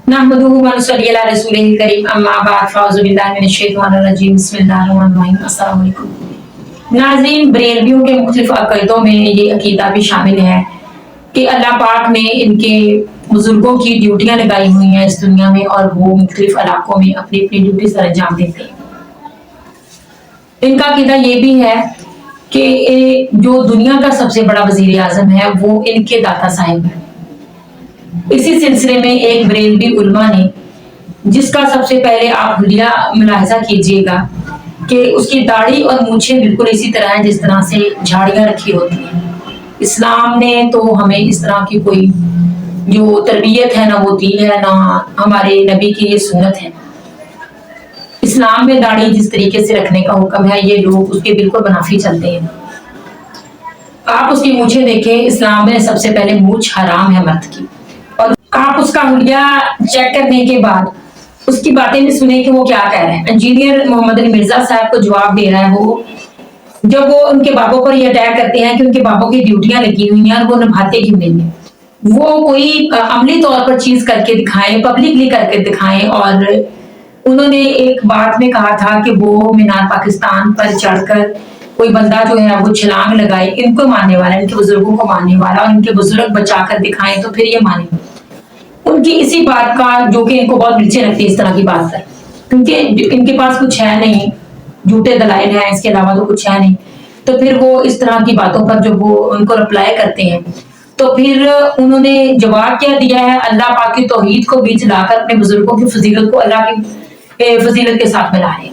नहमदुहु व नसल्ली अला रसूलिल करीम अम्मा बाद फ़अऊज़ु बिल्लाहि मिनश शैतानिर रजीम बिस्मिल्लाहिर्रहमानिर्रहीम अस्सलाम वालेकुम। नाज़रीन, बरेलवियों के मुख्तलिफ अक़ीदों में ये अक़ीदा भी शामिल है कि अल्लाह पाक ने इनके बुज़ुर्गों की ड्यूटियाँ लगाई हुई हैं इस दुनिया में और वो मुख्तलिफ इलाकों में अपनी अपनी ड्यूटी सर अंजाम देते हैं। इनका अक़ीदा ये भी है कि जो दुनिया का सबसे बड़ा वज़ीर आज़म है वो इनके दाता साहिब है। इसी सिलसिले में एक बरेलवी उलमा ने, जिसका सबसे पहले आप हुलिया मुलाहिजा कीजिएगा कि उसकी दाढ़ी और मूछें बिल्कुल इसी तरह हैं जिस तरह से झाड़ियाँ रखी होती हैं। इस्लाम ने तो हमें इस तरह की कोई जो तरबियत है ना वो दी है, ना हमारे नबी की ये सुन्नत है। इस्लाम में दाढ़ी जिस तरीके से रखने का हुक्म है ये लोग उसके बिल्कुल मुनाफी चलते हैं। आप उसकी मूछें देखें, इस्लाम में सबसे पहले मूछ हराम है मर्द की, और आप उसका हुलिया चेक करने के बाद उसकी बातें भी सुने कि वो क्या कह रहे हैं। इंजीनियर मोहम्मद अली मिर्जा साहब को जवाब दे रहा है वो, जब वो उनके बाबों पर ये अटैक करते हैं कि उनके बाबों की ड्यूटियां लगी हुई हैं और वो निभाते क्यों नहीं है। वो कोई अमली तौर पर चीज करके दिखाएं, पब्लिकली करके दिखाएं। और उन्होंने एक बात में कहा था कि वो मीनार पाकिस्तान पर चढ़कर कोई बंदा जो है वो छलांग लगाए, इनको मानने वाला, इनके बुजुर्गों को मानने वाला, और इनके बुजुर्ग बचा कर दिखाएं तो फिर ये माने। उनकी इसी बात का, जो कि इनको बहुत नीचे रखती है इस तरह की बात पर, क्योंकि इनके पास कुछ है नहीं, झूठे दलाइल हैं, इसके अलावा तो कुछ है नहीं। तो फिर वो इस तरह की बातों पर जब वो उनको रिप्लाई करते हैं तो फिर उन्होंने जवाब क्या दिया है, अल्लाह पाक की तौहीद को बीच लाकर अपने बुजुर्गों की फजीलत को अल्लाह की फजीलत के साथ मिला रहे हैं।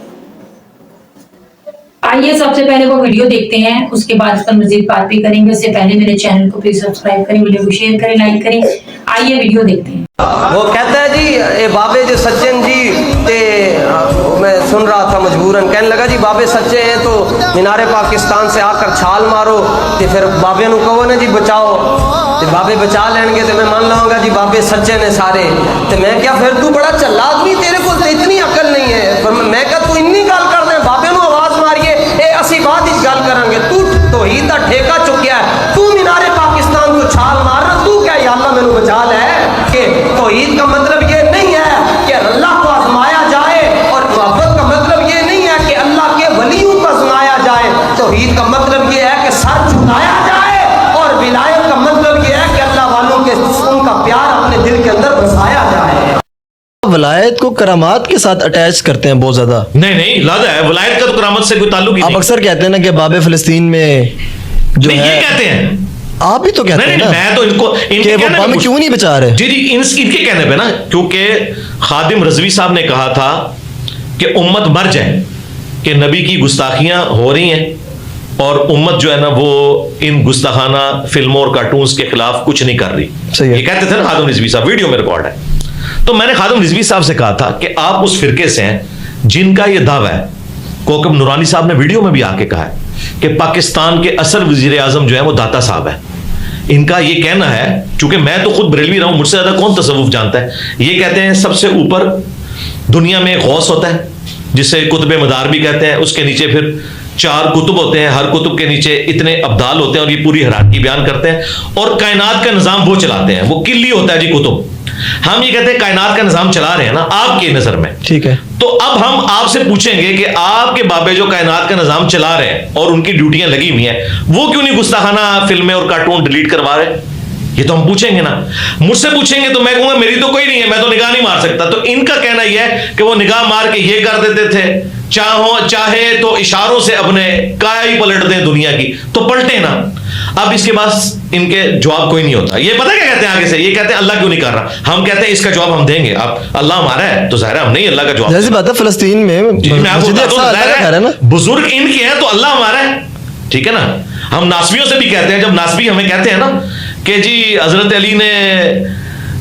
आइए सबसे पहले वो वीडियो देखते हैं, उसके बाद इस पर मजीद बात भी करेंगे। उससे पहले मेरे चैनल को प्लीज सब्सक्राइब करें, वीडियो को शेयर करें, लाइक करें। आइए वीडियो देखते हैं। वो कहता है जी ये बाबे जो सच्चे जी ते मैं सुन रहा था मजबूरन, कहने लगा जी बाबे सच्चे हैं तो मीनारे पाकिस्तान से आकर छाल मारो तो फिर बाबे नु कहो ना जी बचाओ, तो बाबे बचा लेंगे तो मैं मान लाऊंगा जी बाबे सच्चे ने सारे। तो मैं क्या फिर तू बड़ा चला आदमी, तेरे को तो इतनी अकल नहीं है। पर मैं क्या तू इन्नी गल कर दे, बाबे नु आवाज मारिए ए असी बात इस गल करांगे, तू तौहीद दा ठेका चुकिया है, तू मीनारे पाकिस्तान को छाल मार रहा, तू क्या या अल्लाह मैनू बचा ले। कि तौहीद का मतलब ये नहीं है कि अल्लाह को आजमाया जाए, और मोहब्बत का मतलब ये नहीं है कि अल्लाह के वलियों को आजमाया जाए। तौहीद का मतलब ये है कि सर झुकाया जाए, और विलायत का मतलब ये है कि अल्लाह वालों के उनका प्यार अपने दिल के अंदर बसाया जाए। वलायत को करामात के साथ अटैच करते हैं बहुत ज्यादा। नहीं लादा है, वलायत का तो करामत से कोई ताल्लुक ही आप नहीं। अक्सर कहते हैं ना कि बाबे फिलिस्तीन में जो नहीं, है, ये कहते हैं, आप भी तो कहते हैं ना, मैं तो इनको कि वो बम क्यों नहीं बचा रहे। जी इनके कहने पे ना, क्योंकि खादिम रजवी साहब ने कहा था कि उम्मत मर जाए कि नबी की गुस्ताखियां हो रही हैं और उम्मत जो है ना वो इन गुस्ताखाना फिल्मों और कार्टून्स के खिलाफ कुछ नहीं कर रही। सही है। ये कहते थे ना खादिम रिजवी साहब, वीडियो में रिकॉर्ड है। तो मैंने खादिम रिजवी साहब से कहा था कि आप उस फिरके से हैं जिनका ये दावा है, कोकब नूरानी साहब ने वीडियो में भी आके कहा है कि पाकिस्तान के असल वजीर आजम जो है वो दाता साहब है। इनका ये कहना है, चूंकि मैं तो खुद बरेलवी रहा हूं, मुझसे ज्यादा कौन तसव्वुफ जानता है। ये कहते हैं सबसे ऊपर दुनिया में गौस होता है जिसे कुतुब मदार भी कहते हैं, उसके नीचे फिर 4 कुतुब होते हैं, हर कुतुब के नीचे इतने अब्दाल होते हैं और ये पूरी हरारकी बयान करते हैं, और कायनात का निजाम वो चलाते हैं, वो किल्ली होता है जी कुतुब। हम ये कहते हैं कायनात का निजाम चला रहे हैं ना आपकी नजर में, ठीक है। तो अब हम आपसे पूछेंगे कि आपके बाबे जो कायनात का निजाम चला रहे हैं और उनकी ड्यूटियां लगी हुई हैं, वो क्यों नहीं गुस्ताखाना फिल्में और कार्टून डिलीट करवा रहे? ये तो हम पूछेंगे ना। मुझसे पूछेंगे तो मैं कहूंगा मेरी तो कोई नहीं है, मैं तो निगाह नहीं मार सकता। तो इनका कहना यह है कि वो निगाह मार के ये कर देते थे, चाहे तो इशारों से अपने काया ही पलट दें दुनिया की, तो पलटे ना। अब इसके बाद इनके जवाब कोई नहीं होता। ये पता क्या कहते हैं आगे से, ये कहते हैं अल्लाह क्यों नहीं कर रहा। हम कहते हैं इसका जवाब हम देंगे, आप अल्लाह हमारा है तो जाहिर है हम नहीं अल्लाह का जवाब। जैसी बात है फिलिस्तीन में बुजुर्ग इनके हैं तो अल्लाह हमारा है, ठीक है ना। हम नासबियों से भी कहते हैं, जब नासबी हमें कहते हैं ना कि जी हजरत अली ने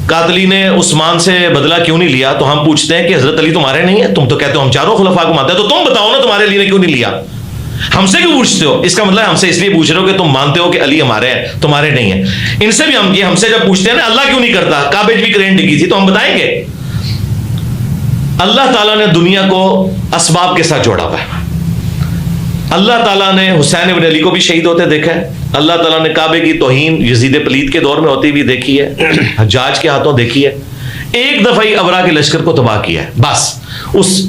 कातली ने उस्मान से बदला क्यों नहीं लिया, तो हम पूछते हैं कि हजरत अली तुम्हारे नहीं है, तुम तो कहते हो हम चारों खुलफा को मानते हैं, तो तुम बताओ ना तुम्हारे अली ने क्यों नहीं लिया। हमसे क्यों पूछते हो? इसका मतलब हमसे इसलिए पूछ रहे हो कि तुम मानते हो कि अली हमारे हैं, तुम्हारे नहीं है। इनसे भी हम, ये हमसे जब पूछते हैं ना अल्लाह क्यों नहीं करता, काबे भी क्रेन डिगी थी, तो हम बताएंगे अल्लाह ताला ने दुनिया को असबाब के साथ जोड़ा हुआ है। अल्लाह ताला ने हुसैन इब्न अली को भी शहीद होते देखा है, अल्लाह ताला ने काबे की तौहीन यजीद पलीद के दौर में होती हुई देखी है, हज्जाज के हाथों देखी है। ایک دفعہ ہی ابرا کے لشکر کو تباہ کیا ہے، بس اس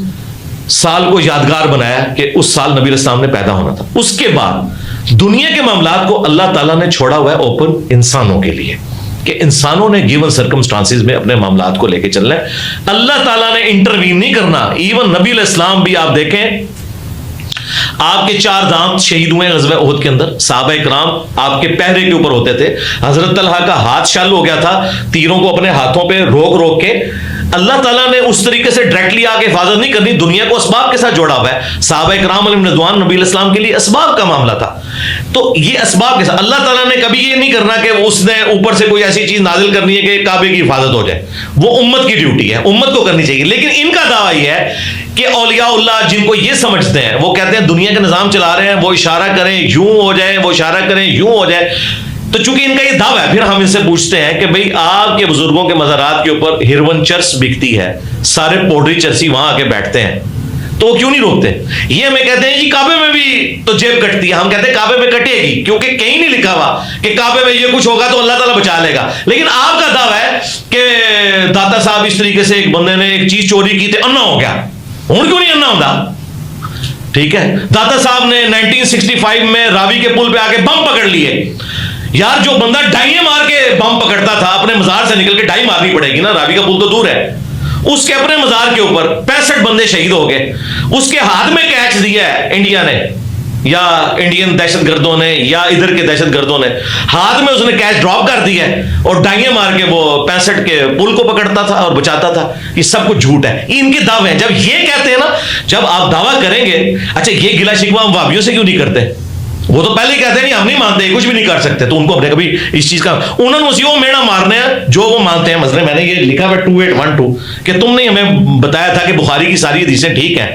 سال کو یادگار بنایا کہ اس سال نبی علیہ السلام نے پیدا ہونا تھا. اس کے بعد دنیا کے معاملات کو اللہ تعالیٰ نے چھوڑا ہوا ہے اوپن انسانوں کے لیے، کہ انسانوں نے گیون سرکمسٹانسز میں اپنے معاملات کو لے کے چلنا ہے. اللہ تعالیٰ نے انٹروین نہیں کرنا. ایون نبی علیہ السلام بھی آپ دیکھیں، آپ کے 4 دانت شہید ہوئے غزوہ احد کے اندر. صحابہ کرام آپ کے پہرے کے اوپر ہوتے تھے. حضرت طلحہ کا ہاتھ شل ہو گیا تھا، تیروں کو اپنے ہاتھوں پہ روک کے. اللہ تعالیٰ نے اس طریقے سے ڈائریکٹلی آ کے حفاظت نہیں کرنی، دنیا کو اسباب کے ساتھ جوڑا ہوا ہے. صحابہ کرام علیہم رضوان نبی علیہ السلام کے لیے اسباب کا معاملہ تھا. تو یہ اسباب کے ساتھ اللہ تعالیٰ نے کبھی یہ نہیں کرنا کہ اس نے اوپر سے کوئی ایسی چیز نازل کرنی ہے کہ کعبے کی حفاظت ہو جائے. وہ امت کی ڈیوٹی ہے، امت کو کرنی چاہیے. لیکن ان کا دعویٰ یہ ہے کہ اولیاء اللہ جن کو یہ سمجھتے ہیں، وہ کہتے ہیں دنیا کا نظام چلا رہے ہیں، وہ اشارہ کریں یوں ہو جائے، وہ اشارہ کریں یوں ہو جائے. تو چونکہ ان کا یہ دعویٰ ہے، پھر ہم ان سے پوچھتے ہیں کہ بھئی آپ کے بزرگوں کے مزارات کے اوپر ہیروین چرس بکتی ہے، سارے پوڈری چرسی وہاں آ کے بیٹھتے ہیں، تو وہ کیوں نہیں روکتے؟ یہ ہمیں کہتے ہیں جی کعبے میں بھی تو جیب کٹتی ہے. ہم کہتے ہیں کعبے میں کٹے گی، کیونکہ کہیں نہیں لکھا ہوا کہ کعبے میں یہ کچھ ہوگا تو اللہ تعالیٰ بچا لے گا. لیکن آپ کا دعویٰ ہے کہ داتا صاحب اس طریقے سے ایک بندے نے ایک چیز چوری کی تھی، انا ہو گیا. ہوں کیوں نہیں انا ہوتا؟ ٹھیک ہے، داتا صاحب نے 1965 میں راوی کے پل پہ آ کے بم پکڑ لیے. یار جو بندہ ڈائیں مار کے بم پکڑتا تھا، اپنے مزار سے نکل کے ڈائی مارنی پڑے گی نا، راوی کا پل تو دور ہے. اس کے اپنے مزار کے اوپر 65 بندے شہید ہو گئے. اس کے ہاتھ میں کیچ دیا ہے انڈیا نے، یا انڈین دہشت گردوں نے، یا ادھر کے دہشت گردوں نے ہاتھ میں اس نے کیچ ڈراپ کر دیا ہے اور ڈائیں مار کے وہ 65 کے پل کو پکڑتا تھا اور بچاتا تھا. یہ سب کچھ جھوٹ ہے، ان کے دعوے ہیں. جب یہ کہتے ہیں نا، جب آپ دعویٰ کریں گے، اچھا یہ گلا شکوہ ہم وہابیوں سے کیوں نہیں کرتے؟ وہ تو پہلے ہی کہتے ہیں نہیں ہم نہیں مانتے، کچھ بھی نہیں کر سکتے. تو ان کو ہم نے کبھی اس چیز کا، انہوں نے اسی وہ میڑا مارنے ہیں جو وہ مانتے ہیں. مثلا میں نے یہ لکھا ہوا 2812 کہ تم نے ہمیں بتایا تھا کہ بخاری کی ساری حدیثیں ٹھیک ہیں،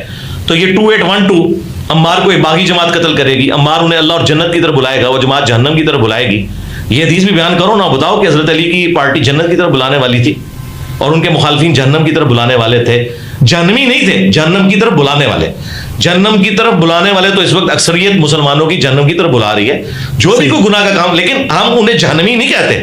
تو یہ 2812 عمار کو ایک باغی جماعت قتل کرے گی، عمار انہیں اللہ اور جنت کی طرف بلائے گا، وہ جماعت جہنم کی طرف بلائے گی. یہ حدیث بھی بیان کرو نا، بتاؤ کہ حضرت علی کی پارٹی جنت کی طرف بلانے والی تھی اور ان کے مخالفین جہنم کی طرف بلانے والے تھے. جہنمی نہیں تھے، جہنم کی طرف بلانے والے. جہنم کی طرف بلانے والے تو اس وقت اکثریت مسلمانوں کی جہنم کی طرف بلا رہی ہے، جو بھی کوئی گناہ کا کام، لیکن ہم انہیں جہنمی نہیں کہتے.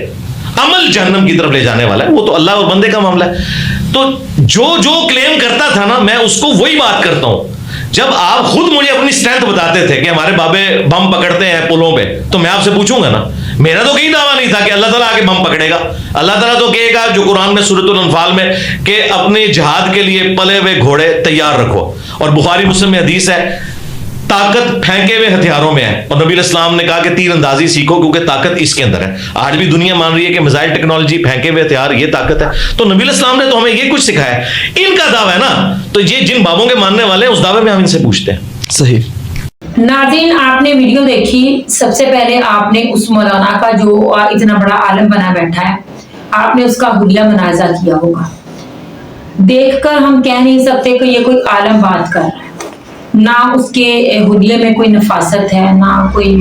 عمل جہنم کی طرف لے جانے والا ہے، وہ تو اللہ اور بندے کا معاملہ ہے. تو جو کلیم کرتا تھا نا، میں اس کو وہی بات کرتا ہوں. جب آپ خود مجھے اپنی اسٹرینتھ بتاتے تھے کہ ہمارے بابے بم پکڑتے ہیں پلوں پہ، تو میں آپ سے پوچھوں گا نا، میرا تو کہیں دعویٰ نہیں تھا کہ اللہ تعالیٰ آ کے بم پکڑے گا. اللہ تعالیٰ تو کہے گا جو قرآن میں سورۃ الانفال میں کہ اپنے جہاد کے لیے پلے ہوئے گھوڑے تیار رکھو. اور بخاری مسلم میں حدیث ہے طاقت پھینکے ہوئے ہتھیاروں میں ہے، اور نبی علیہ السلام نے کہا کہ تیر اندازی سیکھو کیونکہ طاقت اس کے اندر ہے. آج بھی دنیا مان رہی ہے کہ میزائل ٹیکنالوجی، پھینکے ہوئے ہتھیار، یہ طاقت ہے. تو نبی علیہ السلام نے تو ہمیں یہ کچھ سکھایا ہے. ان کا دعویٰ ہے نا، تو یہ جن بابوں کے ماننے والے ہیں اس دعوے میں ہم ان سے پوچھتے ہیں. صحیح. ناظرین آپ نے ویڈیو دیکھی، سب سے پہلے آپ نے اس مولانا کا جو اتنا بڑا عالم بنا بیٹھا ہے، آپ نے اس کا حلیہ منازع کیا ہوگا. دیکھ کر ہم کہہ نہیں سکتے کہ یہ کوئی عالم بات کر رہا ہے، نہ اس کے حلیے میں کوئی نفاست ہے، نہ کوئی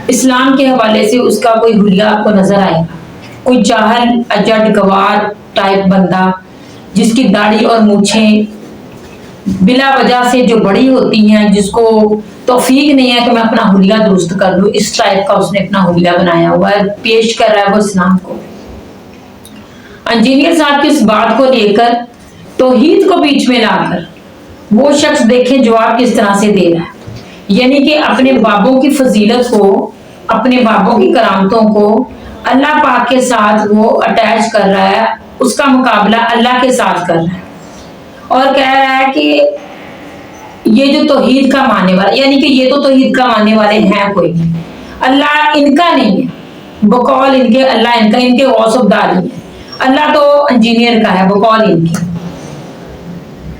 اسلام کے حوالے سے اس کا کوئی حلیہ آپ کو نظر آئے گا. کوئی جاہل اجڈ گوار ٹائپ بندہ جس کی داڑھی اور مونچھیں بلا وجہ سے جو بڑی ہوتی ہیں، جس کو توفیق نہیں ہے کہ میں اپنا حلیہ درست کر لوں، اس ٹائپ کا اس نے اپنا حلیہ بنایا ہوا ہے، پیش کر رہا ہے وہ اسلام کو. انجینئر صاحب کی اس بات کو لے کر توحید کو بیچ میں لا کر وہ شخص دیکھیں جواب کس طرح سے دے رہا ہے. یعنی کہ اپنے بابوں کی فضیلت کو، اپنے بابوں کی کرامتوں کو اللہ پاک کے ساتھ وہ اٹیچ کر رہا ہے، اس کا مقابلہ اللہ کے ساتھ کر رہا ہے، اور کہہ رہا ہے کہ یہ جو توحید کا ماننے والا، یعنی کہ یہ تو توحید کا ماننے والے ہیں کوئی نہیں، اللہ ان کا نہیں ہے بقول ان کے، اللہ ان کا، ان کے غوث الدار ہے، اللہ تو انجینئر کا ہے بقول ان کی.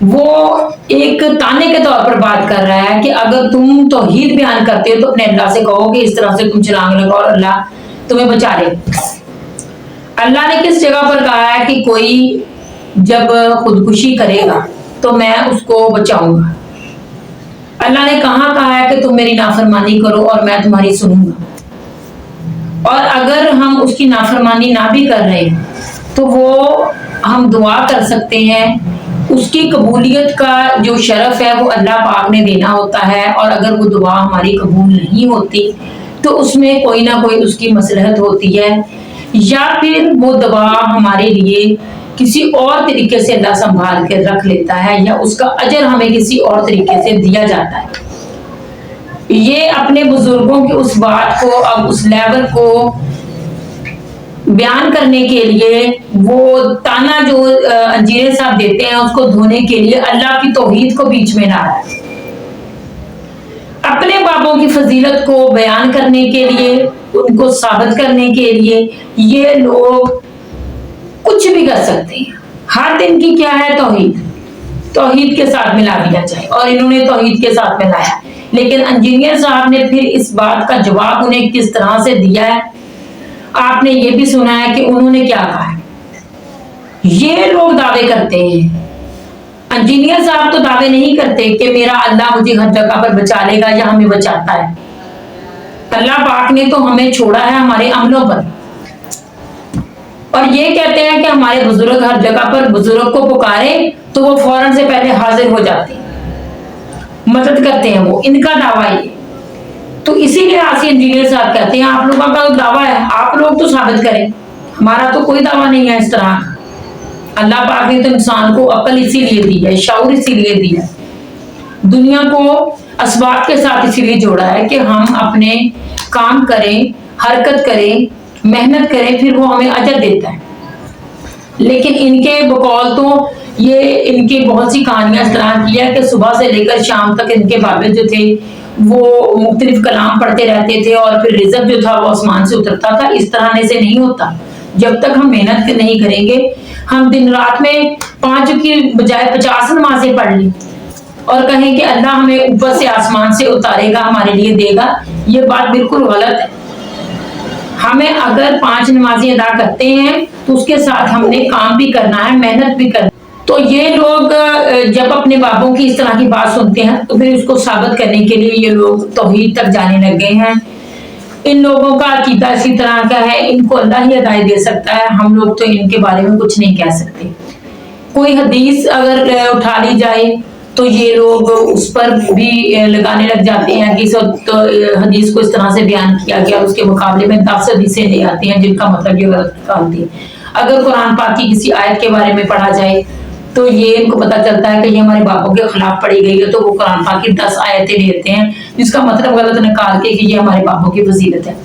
وہ ایک تانے کے طور پر بات کر رہا ہے کہ اگر تم توحید بیان کرتے ہو تو اپنے اللہ سے کہو کہ اس طرح سے تم چھلانگ لگاؤ اور اللہ تمہیں بچا لے. اللہ نے کس جگہ پر کہا ہے کہ کوئی جب خودکشی کرے گا تو میں اس کو بچاؤں گا؟ اللہ نے کہاں کہا ہے کہ تم میری نافرمانی کرو اور میں تمہاری سنوں گا؟ اور اگر ہم اس کی نافرمانی نہ بھی کر رہے ہیں تو وہ ہم دعا کر سکتے ہیں، اس کی قبولیت کا جو شرف ہے وہ اللہ پاک نے دینا ہوتا ہے، اور اگر وہ دعا ہماری قبول نہیں ہوتی تو اس میں کوئی نہ کوئی اس کی مصلحت ہوتی ہے، یا پھر وہ دعا ہمارے لیے किसी और तरीके से अल्लाह संभाल के रख लेता है, या उसका अजर हमें किसी और तरीके से दिया जाता है। ये अपने बुजुर्गों की उस बात को, अब उस लेवल को बयान करने के लिए, वो ताना जो अंजीरे साहब देते हैं उसको धोने के लिए अल्लाह की तौहीद को बीच में ला रहा है। अपने बापों की फजीलत को बयान करने के लिए, उनको साबित करने के लिए ये लोग कुछ भी कर सकते हैं। हर दिन की क्या है तौहीद, तौहीद के साथ मिला दिया जाए, और इन्होंने तौहीद के साथ मिलाया। लेकिन इंजीनियर साहब ने फिर इस बात का जवाब उन्हें किस तरह से दिया है, आपने ये भी सुना है कि उन्होंने क्या कहा है। ये लोग दावे करते हैं, इंजीनियर साहब तो दावे नहीं करते कि मेरा अल्लाह मुझे हर जगह पर बचा लेगा या हमें बचाता है। अल्लाह पाक ने तो हमें छोड़ा है हमारे अमलों पर, और ये कहते हैं कि हमारे बुजुर्ग हर जगह पर बुजुर्ग को पुकारे तो वो फौरन से पहले हाजिर हो जाते हैं, मदद करते हैं, वो इनका दावा ये। तो इसीलिए आसी इंजीनियर साहब कहते हैं आप लोगों का तो दावा है, आप लोग तो साबित करें, हमारा तो कोई दावा नहीं है इस तरह। अल्लाह पाक ने तो इंसान को अक्ल इसीलिए दी है, शऊर इसीलिए दिया है, दुनिया को असबाब के साथ इसीलिए जोड़ा है कि हम अपने काम करें, हरकत करें, मेहनत करें, फिर वो हमें अजर देता है। लेकिन इनके बकौल तो ये इनकी बहुत सी कहानियां इस तरह की है कि सुबह से लेकर शाम तक इनके बाबे जो थे वो मुख्तलिफ कलाम पढ़ते रहते थे, और फिर रिज़्क जो था वो आसमान से उतरता था। इस तरह से नहीं होता। जब तक हम मेहनत नहीं करेंगे, हम दिन रात में 5 की बजाय 50 नमाजें पढ़ ली और कहें कि अल्लाह हमें ऊपर से आसमान से उतारेगा, हमारे लिए देगा, ये बात बिल्कुल गलत है। हमें अगर 5 नमाजें अदा करते हैं तो उसके साथ हमने काम भी करना है, मेहनत भी करना है। तो ये लोग जब अपने बापों की इस तरह की बात सुनते हैं तो फिर उसको साबित करने के लिए ये लोग तौहीद तक जाने लग गए हैं। इन लोगों का अकीदा इसी तरह का है, इनको अल्लाह ही हिदायत दे सकता है, हम लोग तो इनके बारे में कुछ नहीं कह सकते। कोई हदीस अगर उठा ली जाए तो ये लोग उस पर भी लगाने लग जाते हैं कि तो हदीस को इस तरह से बयान किया गया, उसके मुकाबले में 10 हदीसें ले आते हैं जिनका मतलब ये गलत निकालती है। अगर कुरान पाक की किसी आयत के बारे में पढ़ा जाए तो ये इनको पता चलता है कि ये हमारे बापों के खिलाफ पढ़ी गई है, तो वो कुरान पाक की 10 आयतें लेते हैं जिसका मतलब गलत निकाल के कि ये हमारे बापों की फजीलत है।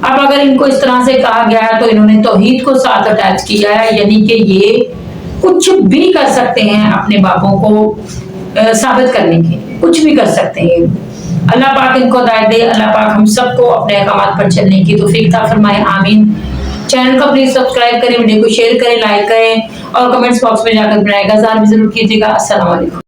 अब अगर इनको इस तरह से कहा गया है तो इन्होंने तौहीद को साथ अटैच किया है, यानी कि ये कुछ भी कर सकते हैं अपने बापों को साबित करने के, कुछ भी कर सकते हैं। अल्लाह पाक इनको हिदायत दे, अल्लाह पाक हम सबको अपने अहकामात पर चलने की तौफीक अता फरमाए, आमीन। चैनल को प्लीज सब्सक्राइब करें, वीडियो को शेयर करें, लाइक करें और कमेंट्स बॉक्स में जाकर बनाएगा जार भी जरूर कीजिएगा। अस्सलाम वालेकुम।